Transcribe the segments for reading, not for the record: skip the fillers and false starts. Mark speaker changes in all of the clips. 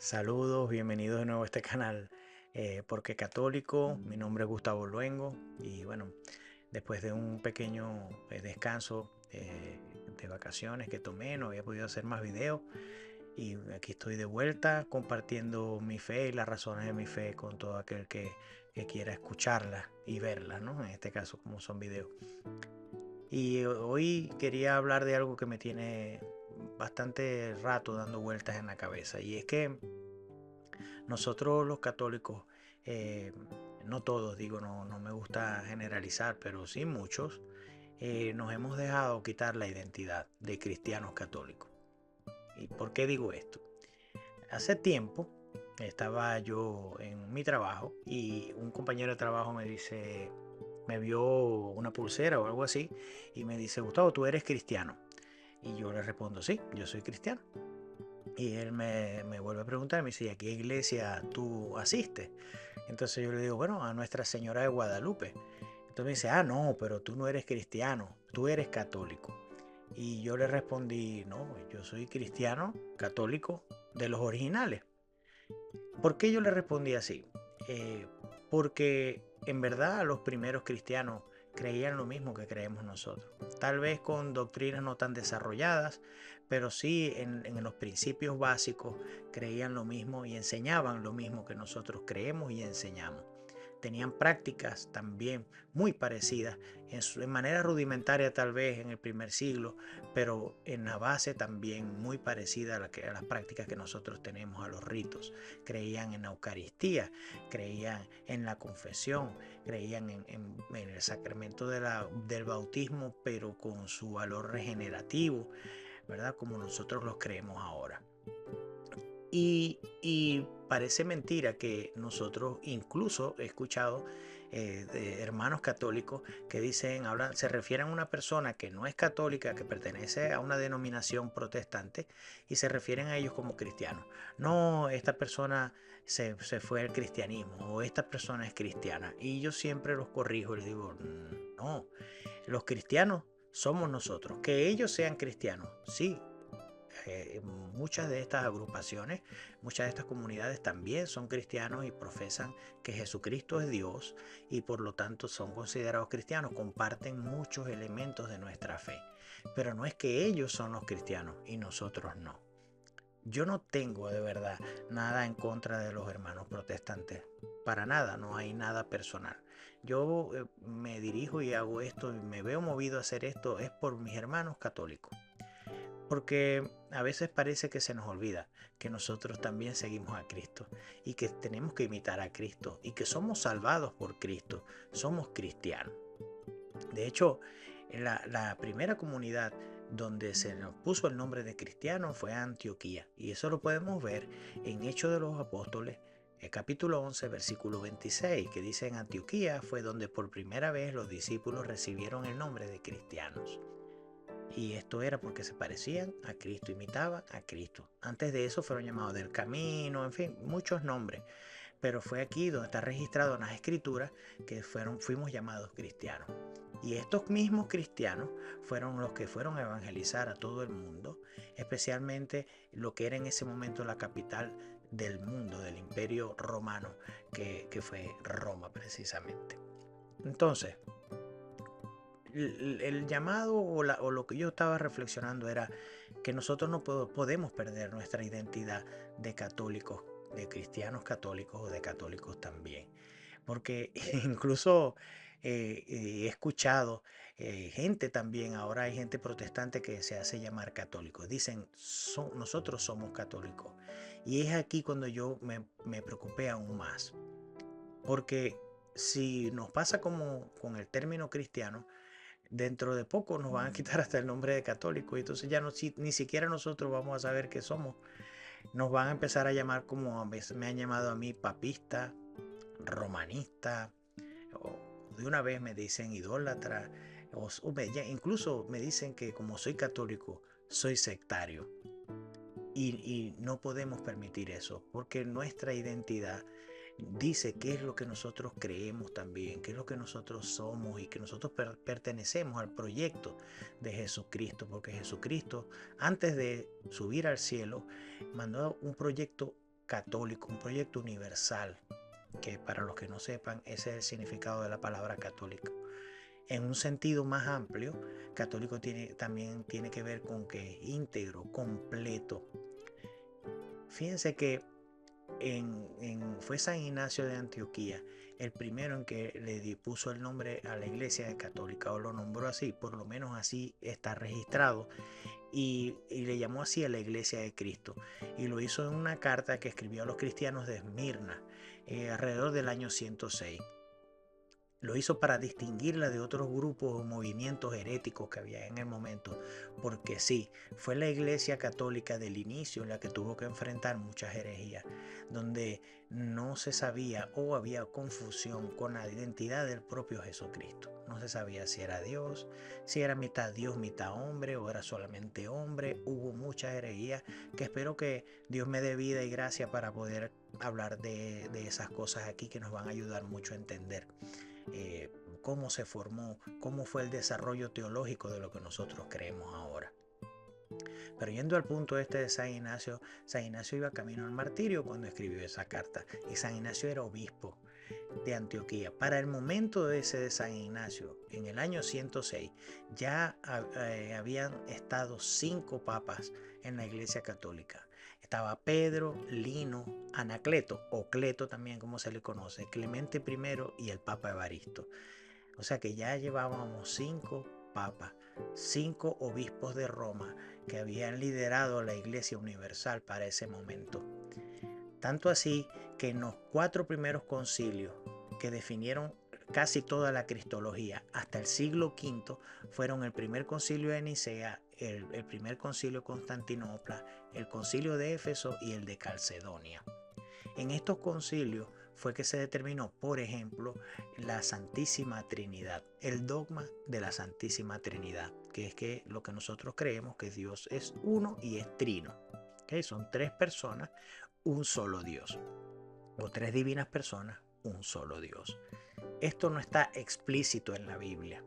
Speaker 1: Saludos, bienvenidos de nuevo a este canal. Porque Católico, mi nombre es Gustavo Luengo y bueno, después de un pequeño descanso de vacaciones que tomé, no había podido hacer más videos y aquí estoy de vuelta compartiendo mi fe y las razones de mi fe con todo aquel que quiera escucharla y verla, ¿no? En este caso, como son videos. Y hoy quería hablar de algo que me tiene bastante rato dando vueltas en la cabeza, y es que nosotros los católicos, eh, no todos, digo, no me gusta generalizar, pero sí muchos, nos hemos dejado quitar la identidad de cristianos católicos. ¿Y por qué digo esto? Hace tiempo estaba yo en mi trabajo y un compañero de trabajo me dice, me vio una pulsera o algo así y me dice: Gustavo, ¿tú eres cristiano? Y yo le respondo: sí, yo soy cristiano. Y él me vuelve a preguntar, me dice: ¿y a qué iglesia tú asistes? Entonces yo le digo: bueno, a Nuestra Señora de Guadalupe. Entonces me dice: ah, no, pero tú no eres cristiano, tú eres católico. Y yo le respondí: no, yo soy cristiano católico de los originales. ¿Por qué yo le respondí así? Eh, Porque en verdad los primeros cristianos creían lo mismo que creemos nosotros. Tal vez con doctrinas no tan desarrolladas, pero sí en los principios básicos creían lo mismo y enseñaban lo mismo que nosotros creemos y enseñamos. Tenían prácticas también muy parecidas, en manera rudimentaria tal vez en el primer siglo, pero en la base también muy parecida a las prácticas que nosotros tenemos, a los ritos. Creían en la Eucaristía, creían en la confesión, creían en el sacramento del bautismo, pero con su valor regenerativo, ¿verdad? Como nosotros los creemos ahora. Y parece mentira que nosotros, incluso he escuchado de hermanos católicos que dicen, hablan, se refieren a una persona que no es católica, que pertenece a una denominación protestante, y se refieren a ellos como cristianos. No, esta persona se fue al cristianismo, o esta persona es cristiana. Y yo siempre los corrijo y les digo: no, los cristianos somos nosotros. Que ellos sean cristianos, sí. Muchas de estas agrupaciones, muchas de estas comunidades también son cristianos y profesan que Jesucristo es Dios, y por lo tanto son considerados cristianos, comparten muchos elementos de nuestra fe. Pero no es que ellos son los cristianos y nosotros no. Yo no tengo de verdad nada en contra de los hermanos protestantes. Para nada, no hay nada personal. Yo me dirijo y hago esto y me veo movido a hacer esto es por mis hermanos católicos. Porque a veces parece que se nos olvida que nosotros también seguimos a Cristo y que tenemos que imitar a Cristo y que somos salvados por Cristo, somos cristianos. De hecho, la primera comunidad donde se nos puso el nombre de cristiano fue Antioquía, y eso lo podemos ver en Hechos de los Apóstoles, capítulo 11, versículo 26, que dice: en Antioquía fue donde por primera vez los discípulos recibieron el nombre de cristianos. Y esto era porque se parecían a Cristo, imitaban a Cristo. Antes de eso fueron llamados del camino, en fin, muchos nombres. Pero fue aquí donde está registrado en las escrituras que fuimos llamados cristianos. Y estos mismos cristianos fueron los que fueron a evangelizar a todo el mundo, especialmente lo que era en ese momento la capital del mundo, del imperio romano, que fue Roma precisamente. Entonces, el llamado o lo que yo estaba reflexionando era que nosotros no podemos perder nuestra identidad de católicos, de cristianos católicos o de católicos también. Porque incluso he escuchado gente también, ahora hay gente protestante que se hace llamar católicos. Dicen: nosotros somos católicos". Y es aquí cuando yo me preocupé aún más. Porque si nos pasa como con el término cristiano, dentro de poco nos van a quitar hasta el nombre de católico, y entonces ya no, ni siquiera nosotros vamos a saber qué somos. Nos van a empezar a llamar, como a veces me han llamado a mí, papista, romanista, o de una vez me dicen idólatra, incluso me dicen que como soy católico soy sectario. Y no podemos permitir eso, porque nuestra identidad dice qué es lo que nosotros creemos también, qué es lo que nosotros somos, y que nosotros pertenecemos al proyecto de Jesucristo, porque Jesucristo, antes de subir al cielo, mandó un proyecto católico, un proyecto universal, que para los que no sepan, ese es el significado de la palabra católico. En un sentido más amplio, católico también tiene que ver con que es íntegro, completo. Fíjense que fue San Ignacio de Antioquía el primero en que le puso el nombre a la iglesia católica, o lo nombró así, por lo menos así está registrado, y le llamó así a la iglesia de Cristo. Y lo hizo en una carta que escribió a los cristianos de Esmirna alrededor del año 106. Lo hizo para distinguirla de otros grupos o movimientos heréticos que había en el momento, porque sí, fue la iglesia católica del inicio la que tuvo que enfrentar muchas herejías, donde no se sabía o había confusión con la identidad del propio Jesucristo. No se sabía si era Dios, si era mitad Dios, mitad hombre, o era solamente hombre. Hubo muchas herejías que espero que Dios me dé vida y gracia para poder hablar de esas cosas aquí, que nos van a ayudar mucho a entender cómo se formó, cómo fue el desarrollo teológico de lo que nosotros creemos ahora. Pero yendo al punto este de San Ignacio iba camino al martirio cuando escribió esa carta, y San Ignacio era obispo de Antioquía. Para el momento de San Ignacio, en el año 106, ya habían estado 5 papas en la Iglesia Católica. Estaba Pedro, Lino, Anacleto, o Cleto también como se le conoce, Clemente I y el Papa Evaristo. O sea que ya llevábamos 5 papas, 5 obispos de Roma que habían liderado la Iglesia Universal para ese momento. Tanto así que en los 4 primeros concilios que definieron casi toda la cristología hasta el siglo V fueron el primer concilio de Nicea, el primer concilio de Constantinopla, el concilio de Éfeso y el de Calcedonia. En estos concilios fue que se determinó, por ejemplo, la Santísima Trinidad, el dogma de la Santísima Trinidad, que es que lo que nosotros creemos que Dios es uno y es trino. ¿Okay? Son 3 personas, un solo Dios, o 3 divinas personas, un solo Dios. Esto no está explícito en la Biblia.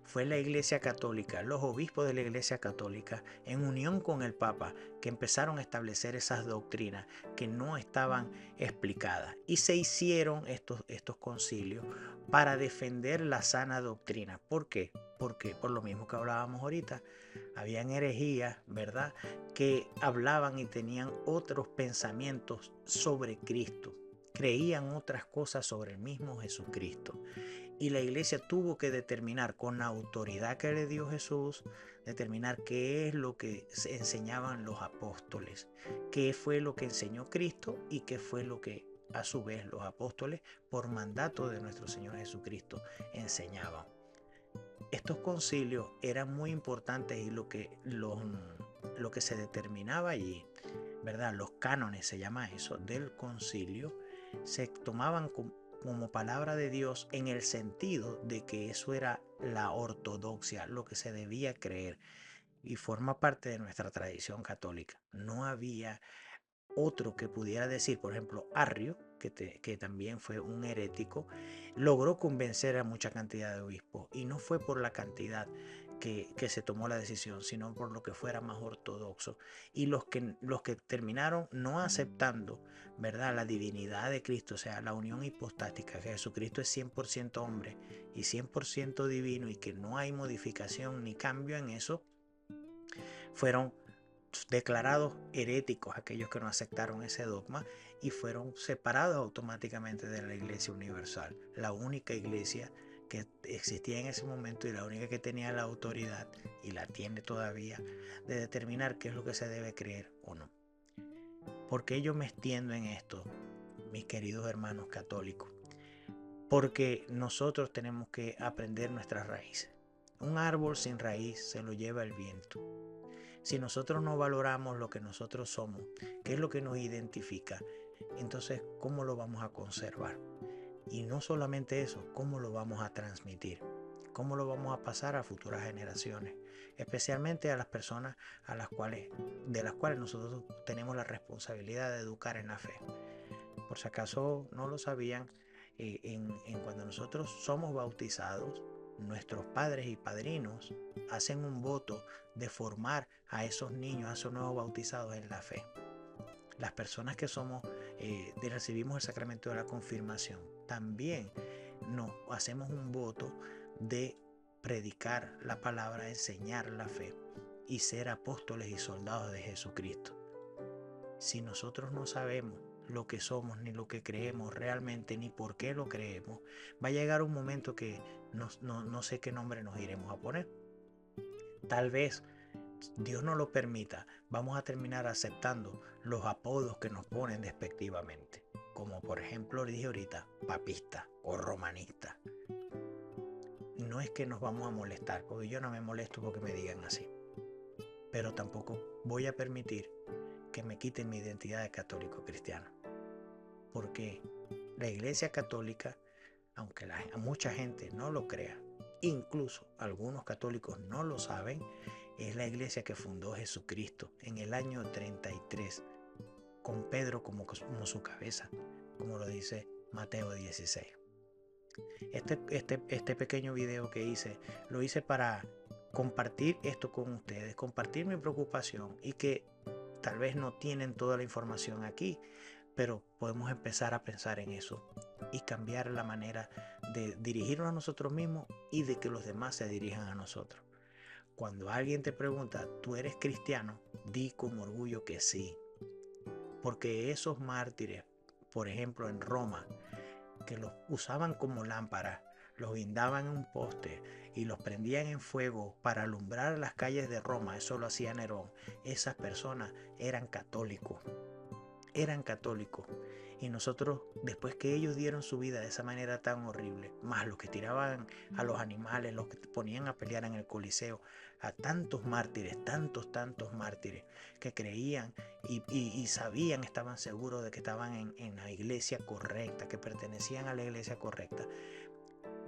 Speaker 1: Fue la Iglesia Católica, los obispos de la Iglesia Católica, en unión con el Papa, que empezaron a establecer esas doctrinas que no estaban explicadas. Y se hicieron estos concilios para defender la sana doctrina. ¿Por qué? Porque por lo mismo que hablábamos ahorita, habían herejías, ¿verdad?, que hablaban y tenían otros pensamientos sobre Cristo. Creían otras cosas sobre el mismo Jesucristo. Y la iglesia tuvo que determinar, con la autoridad que le dio Jesús, determinar qué es lo que enseñaban los apóstoles, qué fue lo que enseñó Cristo y qué fue lo que a su vez los apóstoles, por mandato de nuestro Señor Jesucristo, enseñaban. Estos concilios eran muy importantes, y lo que se determinaba allí, ¿verdad?, los cánones, se llama eso, del concilio, se tomaban como palabra de Dios, en el sentido de que eso era la ortodoxia, lo que se debía creer, y forma parte de nuestra tradición católica. No había otro que pudiera decir, por ejemplo, Arrio, que también fue un herético, logró convencer a mucha cantidad de obispos, y no fue por la cantidad que se tomó la decisión, sino por lo que fuera más ortodoxo. Y los que terminaron no aceptando, ¿verdad?, la divinidad de Cristo, o sea, la unión hipostática, que Jesucristo es 100% hombre y 100% divino, y que no hay modificación ni cambio en eso, fueron declarados heréticos aquellos que no aceptaron ese dogma, y fueron separados automáticamente de la Iglesia Universal, la única iglesia que existía en ese momento y la única que tenía la autoridad, y la tiene todavía, de determinar qué es lo que se debe creer o no. ¿Por qué yo me extiendo en esto, mis queridos hermanos católicos? Porque nosotros tenemos que aprender nuestras raíces. Un árbol sin raíz se lo lleva el viento. Si nosotros no valoramos lo que nosotros somos, qué es lo que nos identifica, entonces, ¿cómo lo vamos a conservar? Y no solamente eso, ¿cómo lo vamos a transmitir? ¿Cómo lo vamos a pasar a futuras generaciones? Especialmente a las personas de las cuales nosotros tenemos la responsabilidad de educar en la fe. Por si acaso no lo sabían, cuando nosotros somos bautizados, nuestros padres y padrinos hacen un voto de formar a esos niños, a esos nuevos bautizados en la fe. Las personas que recibimos el sacramento de la confirmación, también nos hacemos un voto de predicar la palabra, enseñar la fe y ser apóstoles y soldados de Jesucristo. Si nosotros no sabemos lo que somos, ni lo que creemos realmente, ni por qué lo creemos, va a llegar un momento que no sé qué nombre nos iremos a poner. Tal vez Dios no lo permita, vamos a terminar aceptando los apodos que nos ponen despectivamente, como por ejemplo le dije ahorita, papista o romanista. No es que nos vamos a molestar, porque yo no me molesto porque me digan así, pero tampoco voy a permitir que me quiten mi identidad de católico cristiano, porque la Iglesia Católica, aunque mucha gente no lo crea, incluso algunos católicos no lo saben, es la iglesia que fundó Jesucristo en el año 33, con Pedro como su cabeza, como lo dice Mateo 16. Este pequeño video que hice, lo hice para compartir esto con ustedes, compartir mi preocupación y que tal vez no tienen toda la información aquí, pero podemos empezar a pensar en eso y cambiar la manera de dirigirnos a nosotros mismos y de que los demás se dirijan a nosotros. Cuando alguien te pregunta, ¿tú eres cristiano? Di con orgullo que sí. Porque esos mártires, por ejemplo en Roma, que los usaban como lámparas, los guindaban en un poste y los prendían en fuego para alumbrar las calles de Roma, eso lo hacía Nerón. Esas personas eran católicos. Y nosotros, después que ellos dieron su vida de esa manera tan horrible, más los que tiraban a los animales, los que ponían a pelear en el Coliseo, a tantos mártires, tantos mártires que creían y sabían, estaban seguros de que estaban en la iglesia correcta, que pertenecían a la iglesia correcta,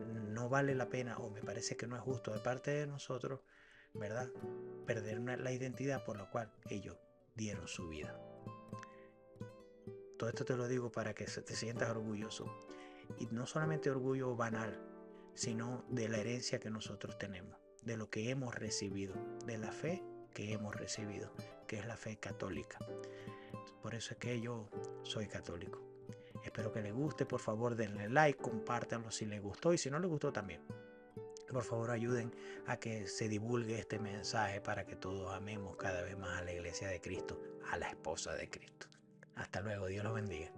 Speaker 1: no vale la pena, o me parece que no es justo de parte de nosotros, ¿verdad?, perder la identidad por la cual ellos dieron su vida. Todo esto te lo digo para que te sientas orgulloso. Y no solamente orgullo banal, sino de la herencia que nosotros tenemos, de lo que hemos recibido, de la fe que hemos recibido, que es la fe católica. Por eso es que yo soy católico. Espero que les guste, por favor denle like, compártanlo si les gustó y si no les gustó también. Por favor ayuden a que se divulgue este mensaje para que todos amemos cada vez más a la iglesia de Cristo, a la esposa de Cristo. Hasta luego, Dios los bendiga.